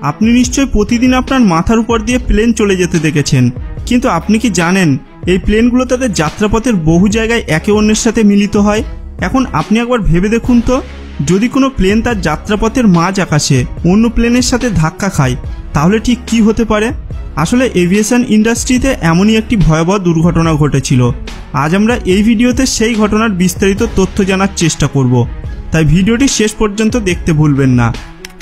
আপনি নিশ্চয়ই প্রতিদিন আপনার মাথার উপর দিয়ে প্লেন চলে যেতে দেখেছেন, কিন্তু আপনি কি জানেন এই প্লেনগুলো তাদের যাত্রাপথের বহু জায়গায় একে অন্যের সাথে মিলিত হয়। এখন আপনি একবার ভেবে দেখুন তো, যদি কোনো প্লেন তার যাত্রাপথের মাঝ আকাশে অন্য প্লেনের সাথে ধাক্কা খায় তাহলে ঠিক কি হতে পারে। আসলে এভিয়েশন ইন্ডাস্ট্রিতে এমনই একটি ভয়াবহ দুর্ঘটনা ঘটেছিল। আজ আমরা এই ভিডিওতে সেই ঘটনার বিস্তারিত তথ্য জানার চেষ্টা করব, তাই ভিডিওটি শেষ পর্যন্ত দেখতে ভুলবেন না।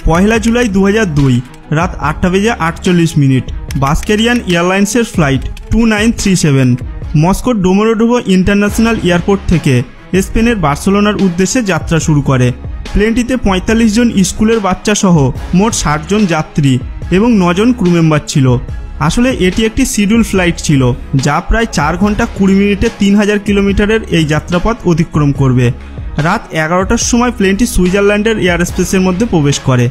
1 জুলাই 2002 রাত 8:48 বাস্কেরিয়ান এয়ারলাইন্সের ফ্লাইট 2937 মস্কোর ডোমোরোডোভো ইন্টারন্যাশনাল এয়ারপোর্ট থেকে স্পেনের বার্সেলোনার উদ্দেশ্যে যাত্রা শুরু করে। প্লেনটিতে 45 জন স্কুলের বাচ্চা সহ মোট 60 জন যাত্রী এবং 9 জন ক্রু মেম্বার ছিল। আসলে এটি একটি শিডিউল ফ্লাইট ছিল, যা প্রায় 4 ঘন্টা 20 মিনিটে 3000 কিলোমিটারের এই যাত্রাপথ অতিক্রম করবে। রাত 11টার সময় প্লেনটি সুইজারল্যান্ডের এয়ারস্পেসের মধ্যে প্রবেশ করে।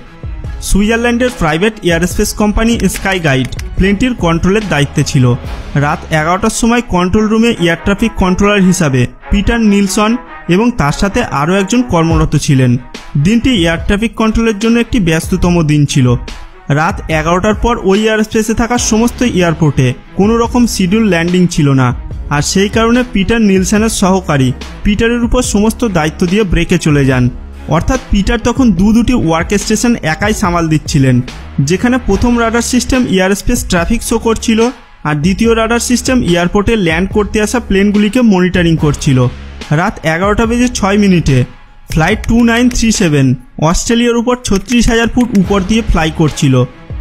সুইজারল্যান্ডের private airspace company sky guide প্লেনটির কন্ট্রোলের দায়িত্বে ছিল। রাত 11টার সময় কন্ট্রোল রুমে এয়ার ট্রাফিক কন্ট্রোলার হিসাবে পিটার নিলসন এবং তার সাথে আরও একজন কর্মরত ছিলেন। দিনটি এয়ার ট্রাফিক কন্ট্রোলের জন্য একটি ব্যস্ততম দিন ছিল। রাত 11টার পর ওই এয়ারস্পেসে থাকা সমস্ত এয়ারপোর্টে কোনো রকম শিডিউল ল্যান্ডিং ছিল না, আর সেই কারণে পিটার নিলসনের সহকারী পিটারের উপর সমস্ত দায়িত্ব দিয়ে ব্রেকে চলে যান। অর্থাৎ পিটার তখন দুটি ওয়ার্ক স্টেশন একাই সামাল দিচ্ছিলেন, যেখানে প্রথম radar system airspace traffic show করছিল আর দ্বিতীয় রাডার সিস্টেম এয়ারপোর্টে ল্যান্ড করতে আসা প্লেনগুলিকে মনিটরিং করছিল। রাত 11:06 ফ্লাইট 2937 অস্ট্রেলিয়ার উপর 36,000 ফুট উপর দিয়ে ফ্লাই করছিল।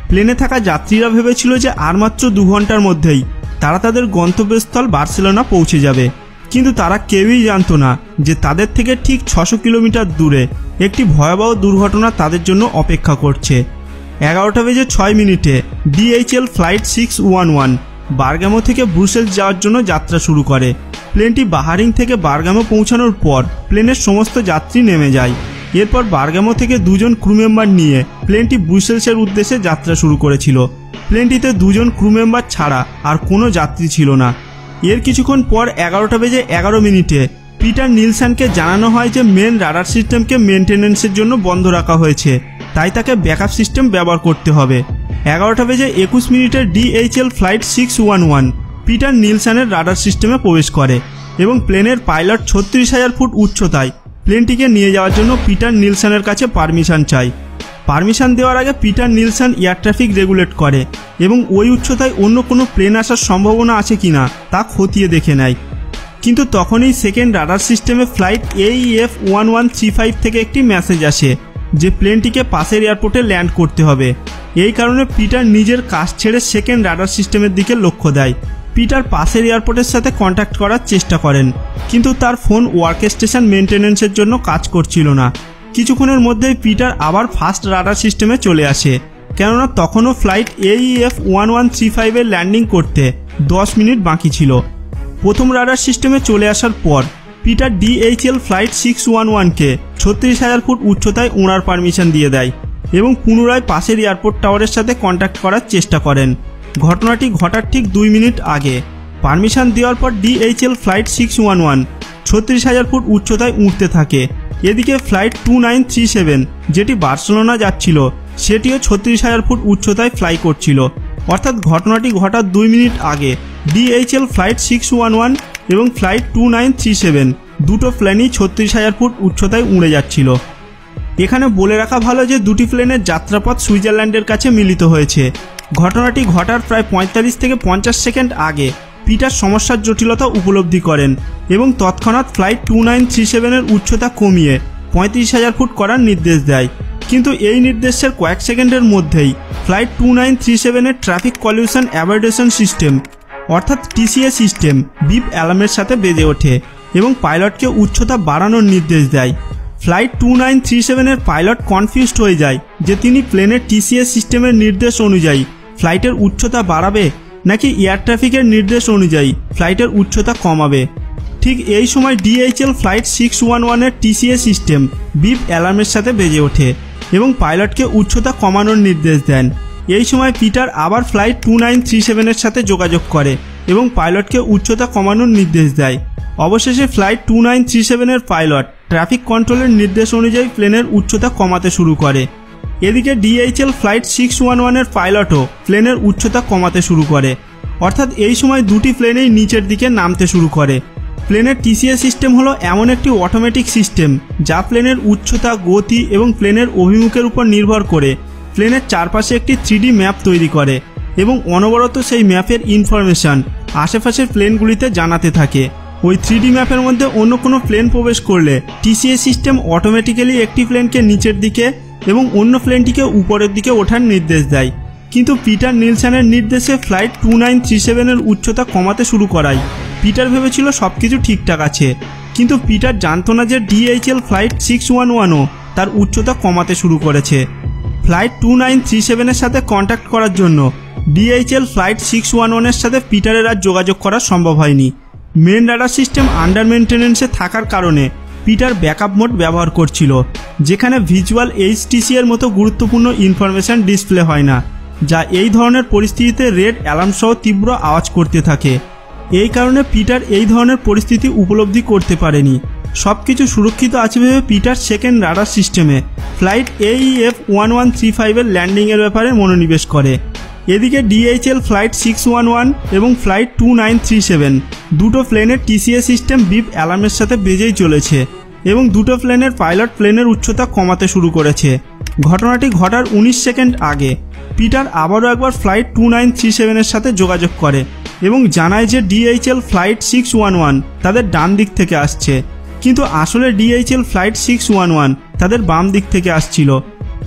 প্লেনে থাকা যাত্রীরা ভেবেছিল যে আর মাত্র 2 ঘন্টার মধ্যেই তারা তাদের গন্তব্যস্থল বার্সেলোনা পৌঁছে যাবে, কিন্তু তারা কেউই জানতো না যে তাদের থেকে ঠিক 600 কিলোমিটার দূরে একটি ভয়াবহ দুর্ঘটনা তাদের জন্য অপেক্ষা করছে। 11:06 DHL ফ্লাইট 611 বার্গামো থেকে ব্রুসেলস যাওয়ার জন্য যাত্রা শুরু করে। প্লেনটি বাহারিং থেকে বার্গামো পৌঁছানোর পর প্লেনের সমস্ত যাত্রী নেমে যায়। এরপর বার্গামো থেকে 2 জন ক্রু মেম্বার নিয়ে প্লেনটি ব্রুসেলসের উদ্দেশ্যে যাত্রা শুরু করেছিল। প্লেনটিতে 2 জন ক্রু মেম্বার ছাড়া আর কোনো যাত্রী ছিল না। এর কিছুক্ষণ পর 11:11 পিটার নিলসনকে জানানো হয় যে মেন রাডার সিস্টেমকে মেনটেন্যান্সের জন্য বন্ধ রাখা হয়েছে, তাই তাকে ব্যাকআপ সিস্টেম ব্যবহার করতে হবে। 11:21 DHL ফ্লাইট 611 পিটার নিলসনের রাডার সিস্টেমে প্রবেশ করে এবং প্লেনের পাইলট 36,000 ফুট উচ্চতায় প্লেনটিকে নিয়ে যাওয়ার জন্য পিটার নিলসনের কাছে পারমিশন চায়। পারমিশন দেওয়ার আগে Peter Nielsen air traffic regulate করে এবং ওই উচ্চতায় অন্য কোনো প্লেন আসার সম্ভাবনা আছে কিনা তা খতিয়ে দেখে নেয়। কিন্তু তখনই সেকেন্ড রাডার সিস্টেমে ফ্লাইট AEF 1135 থেকে একটি মেসেজ আসে যে প্লেনটিকে পাশের এয়ারপোর্টে ল্যান্ড করতে হবে। এই কারণে পিটার নিজের কাজ ছেড়ে সেকেন্ড রাডার সিস্টেমের দিকে লক্ষ্য দেয়। পিটার পাশের এয়ারপোর্টের সাথে কন্ট্যাক্ট করার চেষ্টা করেন, কিন্তু তার ফোন ওয়ার্ক স্টেশন মেনটেন্যান্সের জন্য কাজ করছিল না। কিছুক্ষণের মধ্যেই পিটার আবার ফার্স্ট রাডার সিস্টেমে চলে আসে, কেননা তখনও ফ্লাইট AEF 1135 এর ল্যান্ডিং করতে 10 মিনিট বাকি ছিল। প্রথম রাডার সিস্টেমে চলে আসার পর পিটার DHL ফ্লাইট 611কে 36,000 ফুট উচ্চতায় ওড়ার পারমিশন দিয়ে দেয় এবং পুনরায় পাশের এয়ারপোর্ট টাওয়ারের সাথে কন্ট্যাক্ট করার চেষ্টা করেন। ঘটনাটি ঘটার ঠিক 2 মিনিট আগে পারমিশন দেওয়ার পর DHL ফ্লাইট 611 36,000 ফুট উচ্চতায় উঠতে থাকে। এদিকে ফ্লাইট 2937 যেটি বার্সেলোনা যাচ্ছিল সেটিও 36,000 ফুট উচ্চতায় ফ্লাই করছিল। অর্থাৎ ঘটনাটি ঘটার 2 মিনিট আগে DHL ফ্লাইট 611 এবং ফ্লাইট 2937 দুটো প্লেনই 36,000 ফুট উচ্চতায় উড়ে যাচ্ছিল। এখানে বলে রাখা ভালো যে দুটি প্লেনের যাত্রাপথ সুইজারল্যান্ডের কাছে মিলিত হয়েছে। ঘটনাটি ঘটার প্রায় 45 থেকে 50 সেকেন্ড আগে পিটার সমস্যার জটিলতা উপলব্ধি করেন এবং তৎক্ষণাৎ ফ্লাইট 2937 এর উচ্চতা কমিয়ে 35,000 ফুট করার নির্দেশ দেয়। কিন্তু এই নির্দেশের কয়েক সেকেন্ডের মধ্যেই ফ্লাইট 2937 এর ট্রাফিক কলিউশন অ্যাভয়েডেশন সিস্টেম অর্থাৎ TCA সিস্টেম বিপ অ্যালার্মের সাথে বেজে ওঠে এবং পাইলটকে উচ্চতা বাড়ানোর নির্দেশ দেয়। ফ্লাইট 2937 এর পাইলট কনফিউজড হয়ে যায় যে তিনি প্লেনের TCA সিস্টেমের নির্দেশ অনুযায়ী ফ্লাইটের উচ্চতা বাড়াবে নাকি এয়ার ট্রাফিকের নির্দেশ অনুযায়ী ফ্লাইটের উচ্চতা কমাবে। ঠিক এই সময় DHL ফ্লাইট 611 এর TCA সিস্টেম বিপ অ্যালার্মের সাথে বেজে ওঠে এবং পাইলটকে উচ্চতা কমানোর নির্দেশ দেন। এই সময় পিটার আবার ফ্লাইট 2937 এর সাথে যোগাযোগ করে এবং পাইলটকে উচ্চতা কমানোর নির্দেশ দেয়। অবশেষে ফ্লাইট 2937 এর পাইলট ট্রাফিক কন্ট্রোলের নির্দেশ অনুযায়ী প্লেনের উচ্চতা কমাতে শুরু করে। এদিকে DHL ফ্লাইট 611 এর পাইলটও প্লেনের উচ্চতা কমাতে শুরু করে, অর্থাৎ এই সময় দুটি প্লেনেই নিচের দিকে নামতে শুরু করে। প্লেনের TCA সিস্টেম হলো এমন একটি অটোমেটিক সিস্টেম যা প্লেনের উচ্চতা, গতি এবং প্লেনের অভিমুখের উপর নির্ভর করে প্লেনের চারপাশে একটি 3D ম্যাপ তৈরি করে এবং অনবরত সেই ম্যাপের ইনফরমেশন আশেপাশের প্লেনগুলিতে জানাতে থাকে। ওই 3D ম্যাপের মধ্যে অন্য কোনো প্লেন প্রবেশ করলে TCA সিস্টেম অটোমেটিক্যালি একটি প্লেনকে নিচের দিকে এবং অন্য প্লেনটিকে উপরের দিকে ওঠার নির্দেশ দেয়। কিন্তু পিটার নিলসনের নির্দেশে ফ্লাইট 2937 এর উচ্চতা কমাতে শুরু করায় পিটার ভেবেছিল সবকিছু ঠিকঠাক আছে, কিন্তু পিটার জানতো না যে DHL ফ্লাইট 611ও তার উচ্চতা কমাতে শুরু করেছে। ফ্লাইট 2937 এর সাথে কন্ট্যাক্ট করার জন্য DHL ফ্লাইট 611 এর সাথে পিটারের আর যোগাযোগ করা সম্ভব হয়নি। মেন রাডার সিস্টেম আন্ডার মেনটেনেন্সে থাকার কারণে পিটার ব্যাকআপ মোড ব্যবহার করছিল, যেখানে ভিজুয়াল HTC এর মতো গুরুত্বপূর্ণ ইনফরমেশন ডিসপ্লে হয় না, যা এই ধরনের পরিস্থিতিতে রেড অ্যালার্ম সহ তীব্র আওয়াজ করতে থাকে। এই কারণে পিটার এই ধরনের পরিস্থিতি উপলব্ধি করতে পারেনি। সবকিছু সুরক্ষিত আছে ভেবে পিটার সেকেন্ড রাডার সিস্টেমে ফ্লাইট AEF 1135 এর ল্যান্ডিংয়ের ব্যাপারে মনোনিবেশ করে। এদিকে DHL ফ্লাইট 611 এবং ফ্লাইট 2937 দুটো প্লেনের TCA সিস্টেম বিপ অ্যালার্মের সাথে বেজেই চলেছে এবং দুটো প্লেনের পাইলট প্লেনের উচ্চতা কমাতে শুরু করেছে। ঘটনাটি ঘটার 19 সেকেন্ড আগে পিটার আবারও একবার ফ্লাইট 2937 এর সাথে যোগাযোগ করে এবং জানায় যে DHL ফ্লাইট 611 তাদের ডান দিক থেকে আসছে, কিন্তু আসলে DHL ফ্লাইট 611 তাদের বাম দিক থেকে আসছিল।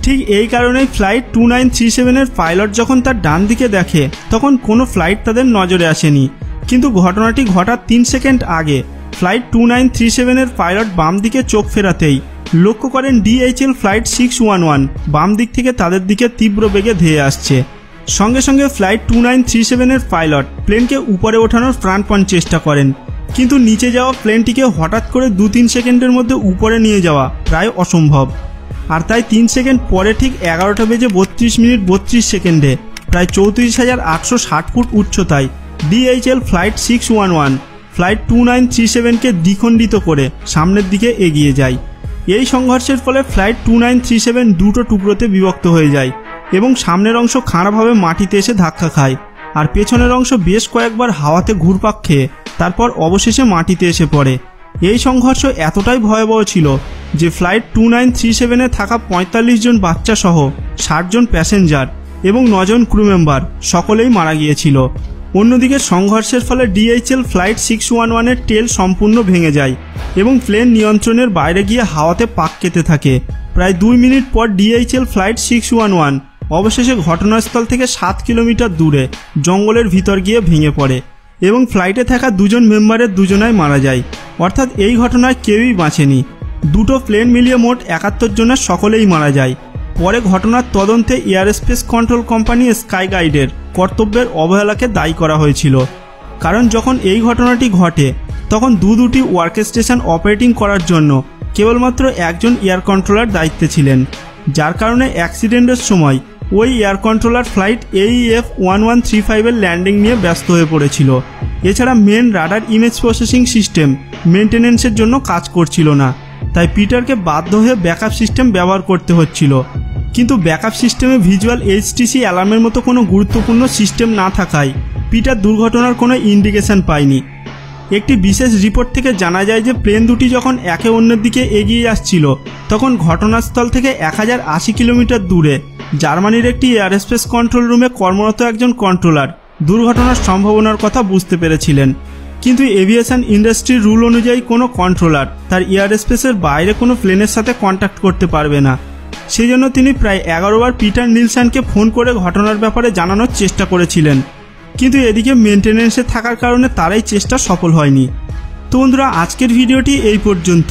ঠিক এই কারণেই ফ্লাইট 2937 এর পাইলট যখন তার ডান দিকে দেখে তখন কোনো ফ্লাইট তাদের নজরে আসেনি, কিন্তু ঘটনাটি ঘটার 3 সেকেন্ড আগে ফ্লাইট 2937 এর পাইলট বাম দিকে চোখ ফেরাতেই লক্ষ্য করেন DHL ফ্লাইট 611 বাম দিক থেকে তাদের দিকে তীব্র বেগে ধেয়ে আসছে। সঙ্গে সঙ্গে ফ্লাইট 2937 এর পাইলট প্লেনকে উপরে ওঠানোর প্রাণপণ চেষ্টা করেন, কিন্তু নিচে যাওয়া প্লেনটিকে হঠাৎ করে 2-3 সেকেন্ডের মধ্যে উপরে নিয়ে যাওয়া প্রায় অসম্ভব। আর তাই 3 সেকেন্ড পরে ঠিক 11টা বেজে 32 মিনিট 32 সেকেন্ডে প্রায় 34,860 ফুট উচ্চতায় DHL ফ্লাইট 611 ফ্লাইট 2937কে দ্বিখণ্ডিত করে সামনের দিকে এগিয়ে যায়। এই সংঘর্ষের ফলে ফ্লাইট 2937 দুটো টুকরোতে বিভক্ত হয়ে যায় এবং সামনের অংশ খাড়াভাবে মাটিতে এসে ধাক্কা খায়, আর পেছনের অংশ বেশ কয়েকবার হাওয়াতে ঘুরপাক খেয়ে তারপর অবশেষে মাটিতে এসে পড়ে। এই সংঘর্ষ এতটাই ভয়াবহ ছিল যে ফ্লাইট 2937 এ থাকা 45 জন বাচ্চা সহ 60 জন প্যাসেঞ্জার এবং 9 জন ক্রু মেম্বার সকলেই মারা গিয়েছিল। অন্যদিকে সংঘর্ষের ফলে DHL ফ্লাইট 611 এর টেল সম্পূর্ণ ভেঙে যায় এবং প্লেন নিয়ন্ত্রণের বাইরে গিয়ে হাওয়াতে পাক খেতে থাকে। প্রায় 2 মিনিট পর DHL ফ্লাইট 611 অবশেষে ঘটনাস্থল থেকে 7 কিলোমিটার দূরে জঙ্গলের ভিতর গিয়ে ভেঙে পড়ে এবং ফ্লাইটে থাকা 2 জন মেম্বারের 2 জনাই মারা যায়, অর্থাৎ এই ঘটনায় কেউই বাঁচেনি। দুটো প্লেন মিলিয়ে মোট 71 জনের সকলেই মারা যায়। পরে ঘটনার তদন্তে air space control company sky গাইডের কর্তব্যের অবহেলাকে দায়ী করা হয়েছিল, কারণ যখন এই ঘটনাটি ঘটে তখন দুটি ওয়ার্ক স্টেশন অপারেটিং করার জন্য কেবলমাত্র একজন এয়ার কন্ট্রোলার দায়িত্বে ছিলেন, যার কারণে অ্যাক্সিডেন্টের সময় ওই এয়ার কন্ট্রোলার ফ্লাইট AEF 1135 এর ল্যান্ডিং নিয়ে ব্যস্ত হয়ে পড়েছিল। এছাড়া main radar image processing system মেনটেনেন্সের জন্য কাজ করছিল না, তাই পিটারকে বাধ্য হয়ে ব্যাকআপ সিস্টেম ব্যবহার করতে হচ্ছিল। কিন্তু ব্যাকআপ সিস্টেমে ভিজুয়াল HTC অ্যালার্মের মতো কোনো গুরুত্বপূর্ণ সিস্টেম না থাকায় পিটার দুর্ঘটনার কোনো ইন্ডিকেশন পায়নি। একটি বিশেষ রিপোর্ট থেকে জানা যায় যে প্লেন দুটি যখন একে অন্যের দিকে এগিয়ে আসছিল তখন ঘটনাস্থল থেকে 1080 কিলোমিটার দূরে জার্মানির একটি এয়ারস্পেস কন্ট্রোল রুমে কর্মরত একজন কন্ট্রোলার দুর্ঘটনার সম্ভাবনার কথা বুঝতে পেরেছিলেন। কিন্তু এভিয়েশন ইন্ডাস্ট্রির রুল অনুযায়ী কোনো কন্ট্রোলার তার এয়ারস্পেসের বাইরে কোনো প্লেনের সাথে কন্ট্যাক্ট করতে পারবে না। সেই জন্য তিনি প্রায় 11 বার পিটার নিলসনকে ফোন করে ঘটনার ব্যাপারে জানানোর চেষ্টা করেছিলেন, কিন্তু এদিকে মেনটেনেন্সে থাকার কারণে তারাই চেষ্টা সফল হয়নি। তো বন্ধুরা, আজকের ভিডিওটি এই পর্যন্ত।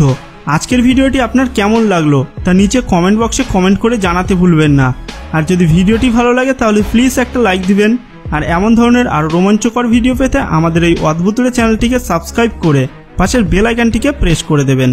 আজকের ভিডিওটি আপনার কেমন লাগলো তা নিচে কমেন্ট বক্সে কমেন্ট করে জানাতে ভুলবেন না। আর যদি ভিডিওটি ভালো লাগে তাহলে প্লিজ একটা লাইক দিবেন, আর এমন ধরনের আরও রোমাঞ্চকর ভিডিও পেতে আমাদের এই অদ্ভুত চ্যানেলটিকে সাবস্ক্রাইব করে পাশের বেল আইকনটিকে প্রেস করে দেবেন।